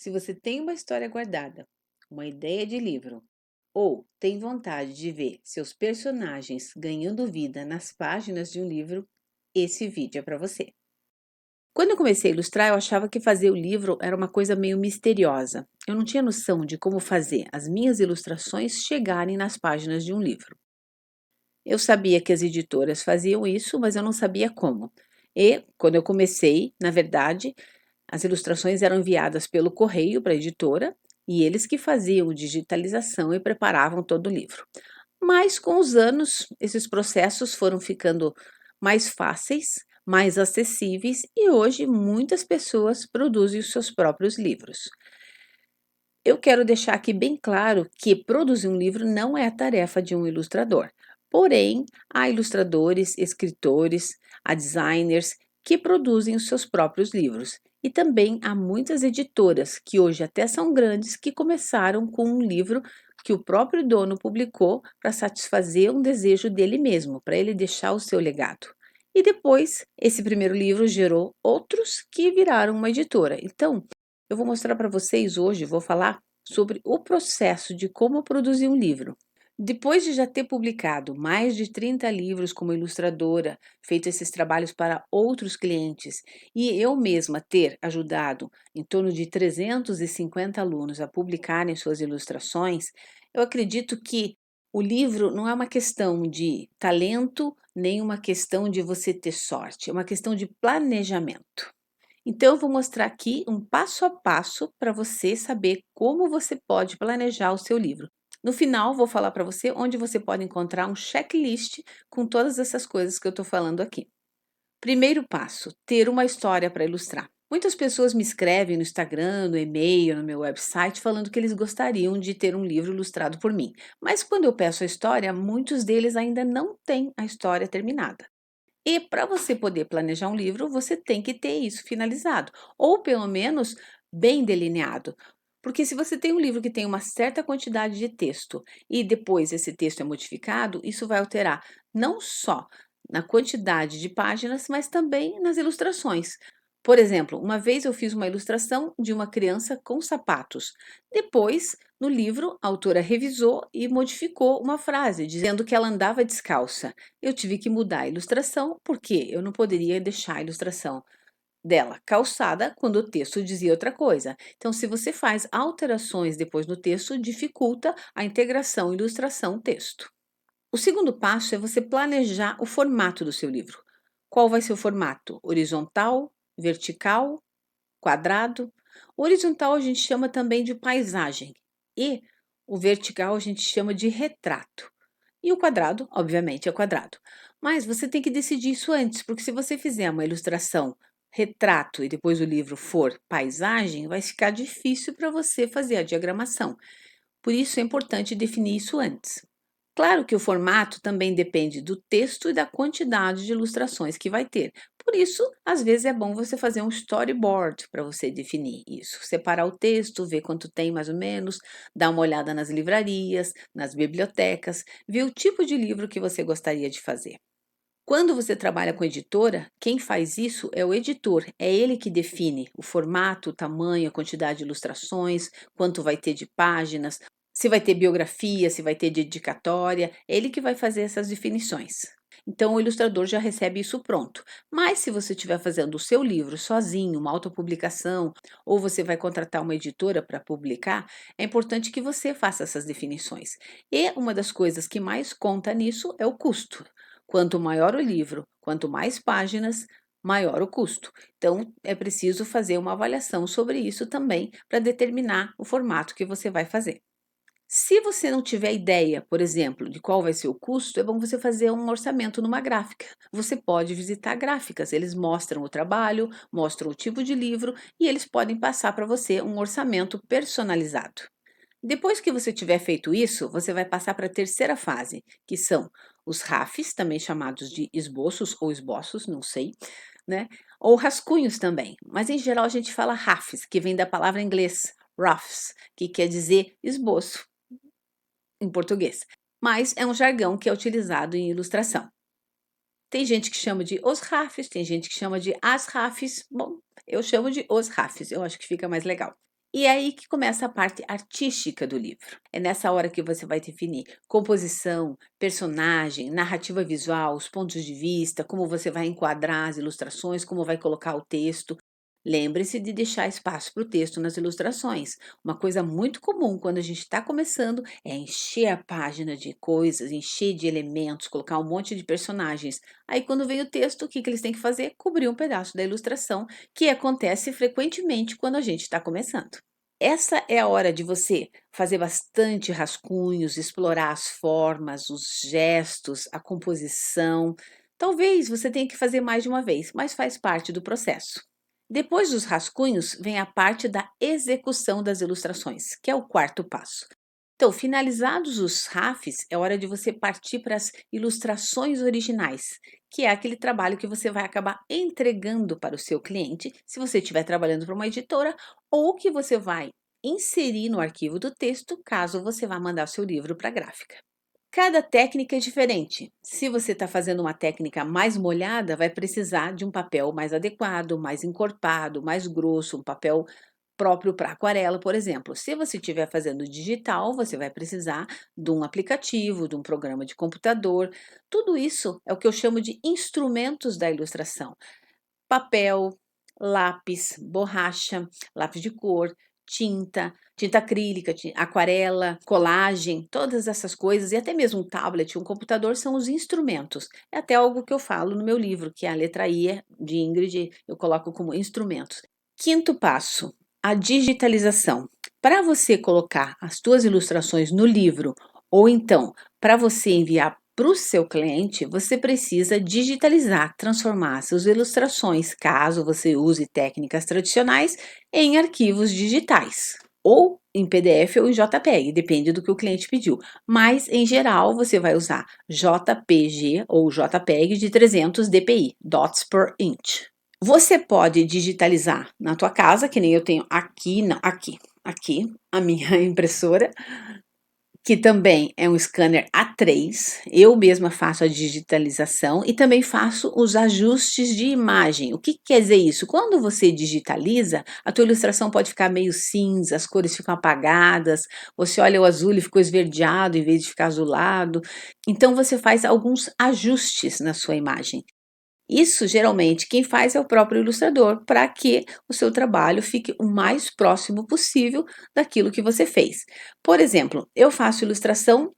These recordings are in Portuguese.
Se você tem uma história guardada, uma ideia de livro, ou tem vontade de ver seus personagens ganhando vida nas páginas de um livro, esse vídeo é para você. Quando eu comecei a ilustrar, eu achava que fazer o livro era uma coisa meio misteriosa. Eu não tinha noção de como fazer as minhas ilustrações chegarem nas páginas de um livro. Eu sabia que as editoras faziam isso, mas eu não sabia como. E, quando eu comecei, na verdade, as ilustrações eram enviadas pelo correio para a editora e eles que faziam digitalização e preparavam todo o livro. Mas com os anos, esses processos foram ficando mais fáceis, mais acessíveis e hoje muitas pessoas produzem os seus próprios livros. Eu quero deixar aqui bem claro que produzir um livro não é a tarefa de um ilustrador. Porém, há ilustradores, escritores, há designers que produzem os seus próprios livros. E também há muitas editoras que hoje até são grandes que começaram com um livro que o próprio dono publicou para satisfazer um desejo dele mesmo, para ele deixar o seu legado. E depois, esse primeiro livro gerou outros que viraram uma editora. Então, eu vou mostrar para vocês hoje, vou falar sobre o processo de como produzir um livro. Depois de já ter publicado mais de 30 livros como ilustradora, feito esses trabalhos para outros clientes, e eu mesma ter ajudado em torno de 350 alunos a publicarem suas ilustrações, eu acredito que o livro não é uma questão de talento, nem uma questão de você ter sorte, é uma questão de planejamento. Então, eu vou mostrar aqui um passo a passo para você saber como você pode planejar o seu livro. No final, vou falar para você onde você pode encontrar um checklist com todas essas coisas que eu estou falando aqui. Primeiro passo: ter uma história para ilustrar. Muitas pessoas me escrevem no Instagram, no e-mail, no meu website, falando que eles gostariam de ter um livro ilustrado por mim. Mas quando eu peço a história, muitos deles ainda não têm a história terminada. E para você poder planejar um livro, você tem que ter isso finalizado, ou pelo menos bem delineado. Porque se você tem um livro que tem uma certa quantidade de texto e depois esse texto é modificado, isso vai alterar não só na quantidade de páginas, mas também nas ilustrações. Por exemplo, uma vez eu fiz uma ilustração de uma criança com sapatos. Depois, no livro, a autora revisou e modificou uma frase, dizendo que ela andava descalça. Eu tive que mudar a ilustração, porque eu não poderia deixar a ilustração dela calçada quando o texto dizia outra coisa. Então, se você faz alterações depois no texto, dificulta a integração ilustração-texto. O segundo passo é você planejar o formato do seu livro. Qual vai ser o formato? Horizontal, vertical, quadrado? O horizontal a gente chama também de paisagem e o vertical a gente chama de retrato. E o quadrado, obviamente, é quadrado. Mas você tem que decidir isso antes, porque se você fizer uma ilustração retrato e depois o livro for paisagem, vai ficar difícil para você fazer a diagramação. Por isso é importante definir isso antes. Claro que o formato também depende do texto e da quantidade de ilustrações que vai ter. Por isso, às vezes é bom você fazer um storyboard para você definir isso. Separar o texto, ver quanto tem mais ou menos, dar uma olhada nas livrarias, nas bibliotecas, ver o tipo de livro que você gostaria de fazer. Quando você trabalha com editora, quem faz isso é o editor, é ele que define o formato, o tamanho, a quantidade de ilustrações, quanto vai ter de páginas, se vai ter biografia, se vai ter dedicatória, é ele que vai fazer essas definições. Então, o ilustrador já recebe isso pronto. Mas se você estiver fazendo o seu livro sozinho, uma autopublicação, ou você vai contratar uma editora para publicar, é importante que você faça essas definições. E uma das coisas que mais conta nisso é o custo. Quanto maior o livro, quanto mais páginas, maior o custo. Então, é preciso fazer uma avaliação sobre isso também para determinar o formato que você vai fazer. Se você não tiver ideia, por exemplo, de qual vai ser o custo, é bom você fazer um orçamento numa gráfica. Você pode visitar gráficas, eles mostram o trabalho, mostram o tipo de livro e eles podem passar para você um orçamento personalizado. Depois que você tiver feito isso, você vai passar para a terceira fase, que são os RAFs, também chamados de esboços ou esboços, não sei, né? Ou rascunhos também, mas em geral a gente fala RAFs, que vem da palavra em inglês roughs, que quer dizer esboço em português, mas é um jargão que é utilizado em ilustração. Tem gente que chama de os RAFs, tem gente que chama de as RAFs. Bom, eu chamo de os RAFs, eu acho que fica mais legal. E é aí que começa a parte artística do livro. É nessa hora que você vai definir composição, personagem, narrativa visual, os pontos de vista, como você vai enquadrar as ilustrações, como vai colocar o texto. Lembre-se de deixar espaço para o texto nas ilustrações. Uma coisa muito comum quando a gente está começando é encher a página de coisas, encher de elementos, colocar um monte de personagens. Aí, quando vem o texto, o que eles têm que fazer? Cobrir um pedaço da ilustração, que acontece frequentemente quando a gente está começando. Essa é a hora de você fazer bastante rascunhos, explorar as formas, os gestos, a composição. Talvez você tenha que fazer mais de uma vez, mas faz parte do processo. Depois dos rascunhos, vem a parte da execução das ilustrações, que é o quarto passo. Então, finalizados os RAFs, é hora de você partir para as ilustrações originais, que é aquele trabalho que você vai acabar entregando para o seu cliente, se você estiver trabalhando para uma editora, ou que você vai inserir no arquivo do texto, caso você vá mandar seu livro para a gráfica. Cada técnica é diferente. Se você está fazendo uma técnica mais molhada, vai precisar de um papel mais adequado, mais encorpado, mais grosso, um papel próprio para aquarela, por exemplo. Se você estiver fazendo digital, você vai precisar de um aplicativo, de um programa de computador. Tudo isso é o que eu chamo de instrumentos da ilustração: papel, lápis, borracha, lápis de cor, tinta acrílica, aquarela, colagem, todas essas coisas, e até mesmo um tablet, um computador são os instrumentos. É até algo que eu falo no meu livro, que é a letra I de Ingrid, eu coloco como instrumentos. Quinto passo, a digitalização. Para você colocar as suas ilustrações no livro, ou então para você enviar para o seu cliente, você precisa digitalizar, transformar suas ilustrações, caso você use técnicas tradicionais, em arquivos digitais, ou em PDF ou em JPEG, depende do que o cliente pediu. Mas, em geral, você vai usar JPG ou JPEG de 300 dpi, dots per inch. Você pode digitalizar na tua casa, que nem eu tenho aqui, não, aqui, a minha impressora, que também é um scanner A3. Eu mesma faço a digitalização e também faço os ajustes de imagem. O que quer dizer isso? Quando você digitaliza, a tua ilustração pode ficar meio cinza, as cores ficam apagadas, você olha o azul e ficou esverdeado em vez de ficar azulado. Então você faz alguns ajustes na sua imagem. Isso, geralmente, quem faz é o próprio ilustrador, para que o seu trabalho fique o mais próximo possível daquilo que você fez. Por exemplo, eu faço ilustração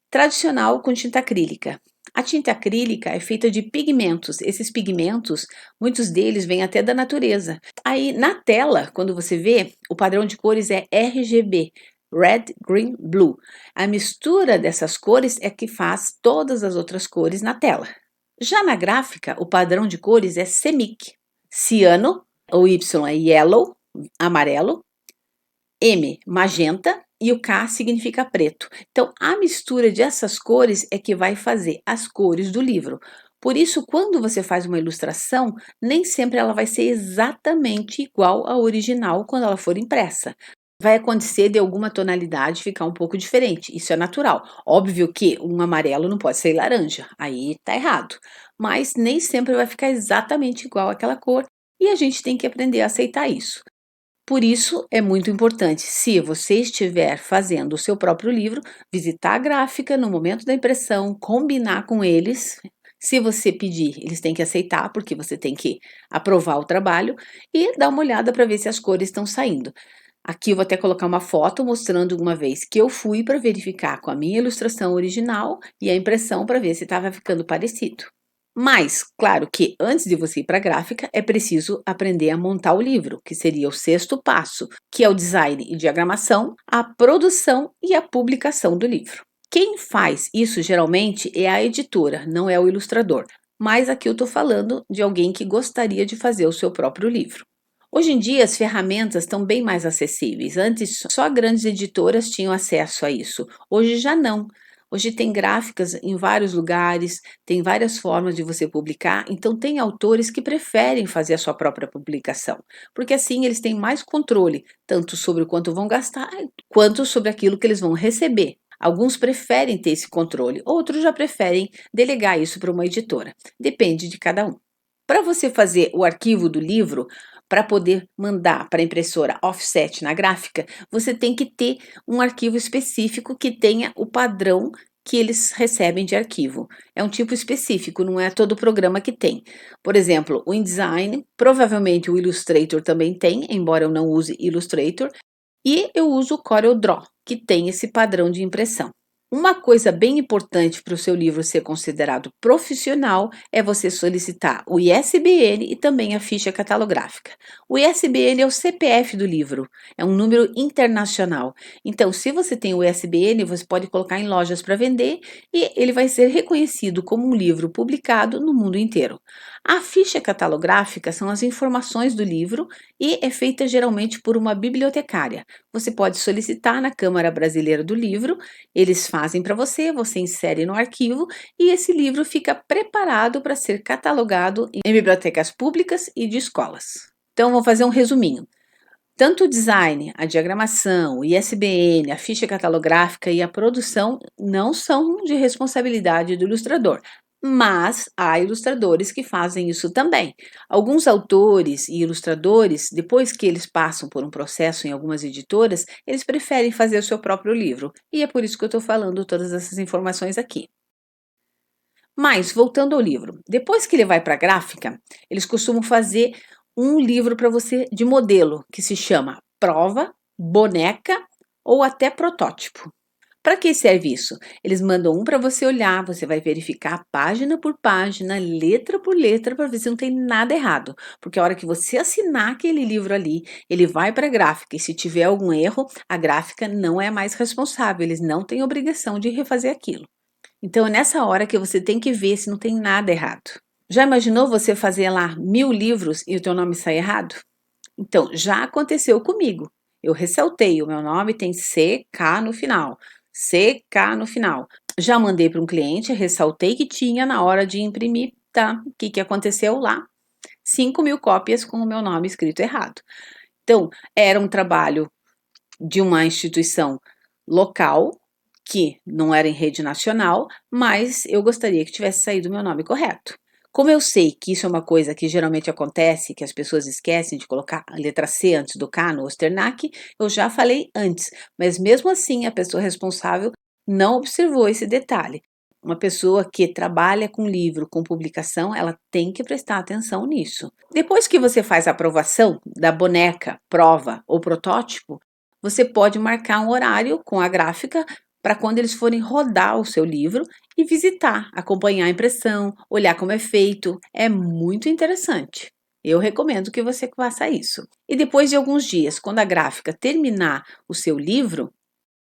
tradicional com tinta acrílica. A tinta acrílica é feita de pigmentos. Esses pigmentos, muitos deles vêm até da natureza. Aí, na tela, quando você vê, o padrão de cores é RGB. Red, Green, Blue. A mistura dessas cores é que faz todas as outras cores na tela. Já na gráfica, o padrão de cores é CMYK. Ciano, o Y é yellow, amarelo, M, magenta, e o K significa preto. Então, a mistura dessas cores é que vai fazer as cores do livro. Por isso, quando você faz uma ilustração, nem sempre ela vai ser exatamente igual à original quando ela for impressa. Vai acontecer de alguma tonalidade ficar um pouco diferente, isso é natural. Óbvio que um amarelo não pode ser laranja, aí tá errado. Mas nem sempre vai ficar exatamente igual àquela cor e a gente tem que aprender a aceitar isso. Por isso, é muito importante, se você estiver fazendo o seu próprio livro, visitar a gráfica no momento da impressão, combinar com eles. Se você pedir, eles têm que aceitar, porque você tem que aprovar o trabalho e dar uma olhada para ver se as cores estão saindo. Aqui eu vou até colocar uma foto mostrando uma vez que eu fui para verificar com a minha ilustração original e a impressão para ver se estava ficando parecido. Mas, claro que antes de você ir para a gráfica, é preciso aprender a montar o livro, que seria o sexto passo, que é o design e diagramação, a produção e a publicação do livro. Quem faz isso geralmente é a editora, não é o ilustrador. Mas aqui eu estou falando de alguém que gostaria de fazer o seu próprio livro. Hoje em dia, as ferramentas estão bem mais acessíveis. Antes, só grandes editoras tinham acesso a isso. Hoje já não. Hoje tem gráficas em vários lugares, tem várias formas de você publicar, então tem autores que preferem fazer a sua própria publicação, porque assim eles têm mais controle, tanto sobre o quanto vão gastar, quanto sobre aquilo que eles vão receber. Alguns preferem ter esse controle, outros já preferem delegar isso para uma editora. Depende de cada um. Para você fazer o arquivo do livro, para poder mandar para a impressora offset na gráfica, você tem que ter um arquivo específico que tenha o padrão que eles recebem de arquivo. É um tipo específico, não é todo programa que tem. Por exemplo, o InDesign, provavelmente o Illustrator também tem, embora eu não use Illustrator, e eu uso o CorelDRAW, que tem esse padrão de impressão. Uma coisa bem importante para o seu livro ser considerado profissional é você solicitar o ISBN e também a ficha catalográfica. O ISBN é o CPF do livro, é um número internacional. Então, se você tem o ISBN, você pode colocar em lojas para vender e ele vai ser reconhecido como um livro publicado no mundo inteiro. A ficha catalográfica são as informações do livro e é feita geralmente por uma bibliotecária. Você pode solicitar na Câmara Brasileira do Livro, eles fazem para você, você insere no arquivo e esse livro fica preparado para ser catalogado em bibliotecas públicas e de escolas. Então, vou fazer um resuminho. Tanto o design, a diagramação, o ISBN, a ficha catalográfica e a produção não são de responsabilidade do ilustrador, mas há ilustradores que fazem isso também. Alguns autores e ilustradores, depois que eles passam por um processo em algumas editoras, eles preferem fazer o seu próprio livro, e é por isso que eu estou falando todas essas informações aqui. Mas, voltando ao livro, depois que ele vai para a gráfica, eles costumam fazer um livro para você de modelo, que se chama prova, boneca ou até protótipo. Para que serve isso? Eles mandam um para você olhar, você vai verificar página por página, letra por letra, para ver se não tem nada errado. Porque a hora que você assinar aquele livro ali, ele vai para a gráfica e se tiver algum erro, a gráfica não é mais responsável, eles não têm obrigação de refazer aquilo. Então é nessa hora que você tem que ver se não tem nada errado. Já imaginou você fazer lá 1000 livros e o teu nome sair errado? Então, já aconteceu comigo. Eu ressaltei, o meu nome tem CK no final. CK no final. Já mandei para um cliente, ressaltei que tinha na hora de imprimir, tá? O que aconteceu lá? 5.000 cópias com o meu nome escrito errado. Então, era um trabalho de uma instituição local, que não era em rede nacional, mas eu gostaria que tivesse saído o meu nome correto. Como eu sei que isso é uma coisa que geralmente acontece, que as pessoas esquecem de colocar a letra C antes do K no Osternack, eu já falei antes, mas mesmo assim a pessoa responsável não observou esse detalhe. Uma pessoa que trabalha com livro, com publicação, ela tem que prestar atenção nisso. Depois que você faz a aprovação da boneca, prova ou protótipo, você pode marcar um horário com a gráfica para quando eles forem rodar o seu livro e visitar, acompanhar a impressão, olhar como é feito. É muito interessante. Eu recomendo que você faça isso. E depois de alguns dias, quando a gráfica terminar o seu livro,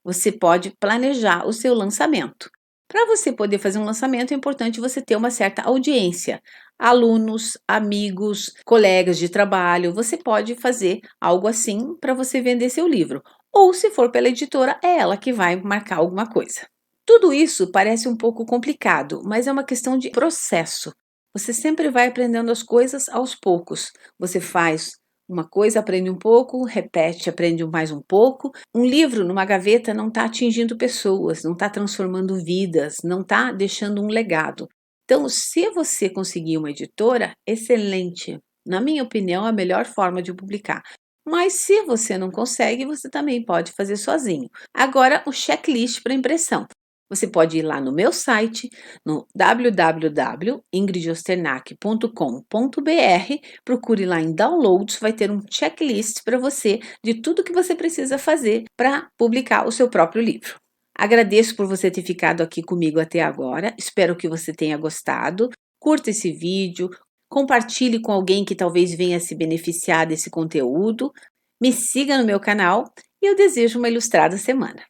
você pode planejar o seu lançamento. Para você poder fazer um lançamento, é importante você ter uma certa audiência. Alunos, amigos, colegas de trabalho, você pode fazer algo assim para você vender seu livro. Ou, se for pela editora, é ela que vai marcar alguma coisa. Tudo isso parece um pouco complicado, mas é uma questão de processo. Você sempre vai aprendendo as coisas aos poucos. Você faz uma coisa, aprende um pouco, repete, aprende mais um pouco. Um livro numa gaveta não está atingindo pessoas, não está transformando vidas, não está deixando um legado. Então, se você conseguir uma editora, excelente. Na minha opinião, é a melhor forma de publicar. Mas se você não consegue, você também pode fazer sozinho. Agora, o checklist para impressão. Você pode ir lá no meu site, no www.ingridosternack.com.br, procure lá em downloads, vai ter um checklist para você de tudo que você precisa fazer para publicar o seu próprio livro. Agradeço por você ter ficado aqui comigo até agora, espero que você tenha gostado. Curta esse vídeo, compartilhe com alguém que talvez venha se beneficiar desse conteúdo, me siga no meu canal e eu desejo uma ilustrada semana.